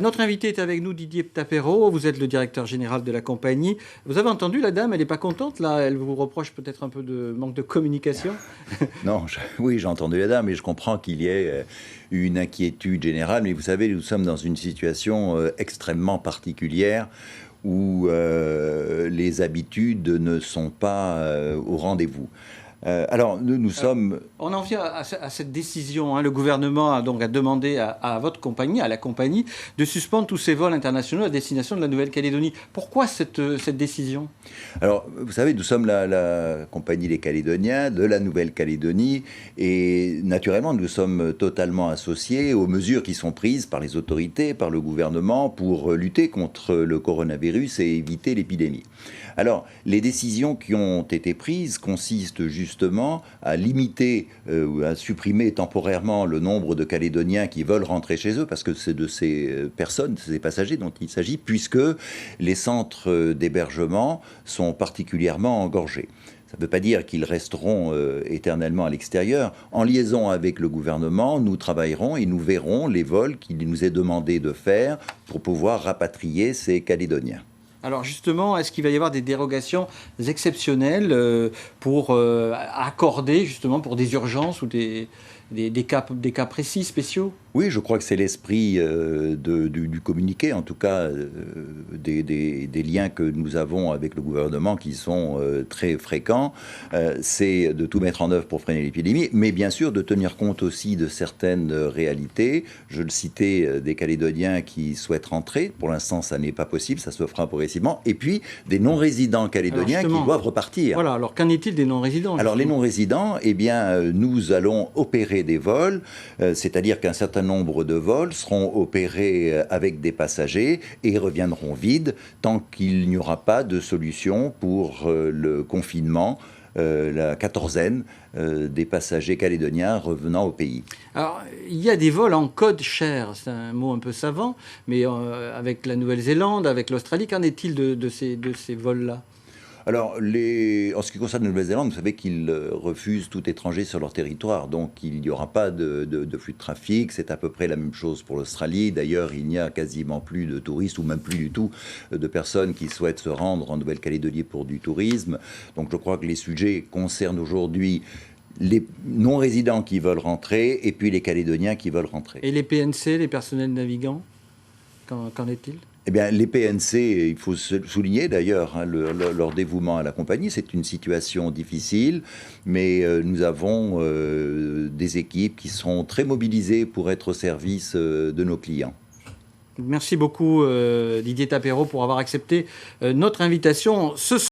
Notre invité est avec nous, Didier Tapero. Vous êtes le directeur général de la compagnie. Vous avez entendu la dame, elle n'est pas contente là. Elle vous reproche peut-être un peu de manque de communication. Non, oui, j'ai entendu la dame et je comprends qu'il y ait une inquiétude générale. Mais vous savez, nous sommes dans une situation extrêmement particulière où les habitudes ne sont pas au rendez-vous. Alors, nous sommes... On en vient à cette décision. Le gouvernement a donc demandé à votre compagnie, à la compagnie, de suspendre tous ces vols internationaux à destination de la Nouvelle-Calédonie. Pourquoi cette décision? Alors, vous savez, nous sommes la compagnie des Calédoniens de la Nouvelle-Calédonie et naturellement, nous sommes totalement associés aux mesures qui sont prises par les autorités, par le gouvernement pour lutter contre le coronavirus et éviter l'épidémie. Alors, les décisions qui ont été prises consistent justement à limiter ou à supprimer temporairement le nombre de Calédoniens qui veulent rentrer chez eux, parce que c'est de ces personnes, ces passagers dont il s'agit, puisque les centres d'hébergement sont particulièrement engorgés. Ça ne veut pas dire qu'ils resteront éternellement à l'extérieur. En liaison avec le gouvernement, nous travaillerons et nous verrons les vols qu'il nous est demandé de faire pour pouvoir rapatrier ces Calédoniens. Alors justement, est-ce qu'il va y avoir des dérogations exceptionnelles pour accorder justement pour des urgences ou des cas précis, spéciaux? Oui, je crois que c'est l'esprit du communiqué, en tout cas des liens que nous avons avec le gouvernement qui sont très fréquents. C'est de tout mettre en œuvre pour freiner l'épidémie, mais bien sûr de tenir compte aussi de certaines réalités. Je le citais, des Calédoniens qui souhaitent rentrer. Pour l'instant, ça n'est pas possible, ça se fera progressivement. Et puis, des non-résidents calédoniens qui doivent repartir. Voilà, alors qu'en est-il des non-résidents? Alors, les non-résidents, eh bien, nous allons opérer des vols, c'est-à-dire qu'un certain nombre de vols seront opérés avec des passagers et reviendront vides tant qu'il n'y aura pas de solution pour le confinement, la quatorzaine des passagers calédoniens revenant au pays. Alors, il y a des vols en code share, c'est un mot un peu savant, mais avec la Nouvelle-Zélande, avec l'Australie, qu'en est-il de ces vols-là? Alors, en ce qui concerne la Nouvelle-Zélande, vous savez qu'ils refusent tout étranger sur leur territoire, donc il n'y aura pas de flux de trafic. C'est à peu près la même chose pour l'Australie. D'ailleurs, il n'y a quasiment plus de touristes, ou même plus du tout, de personnes qui souhaitent se rendre en Nouvelle-Calédonie pour du tourisme. Donc je crois que les sujets concernent aujourd'hui les non-résidents qui veulent rentrer et puis les Calédoniens qui veulent rentrer. Et les PNC, les personnels navigants, qu'en est-il? Eh bien, les PNC, il faut souligner d'ailleurs leur dévouement à la compagnie. C'est une situation difficile, mais nous avons des équipes qui seront très mobilisées pour être au service de nos clients. Merci beaucoup Didier Tapero pour avoir accepté notre invitation ce soir.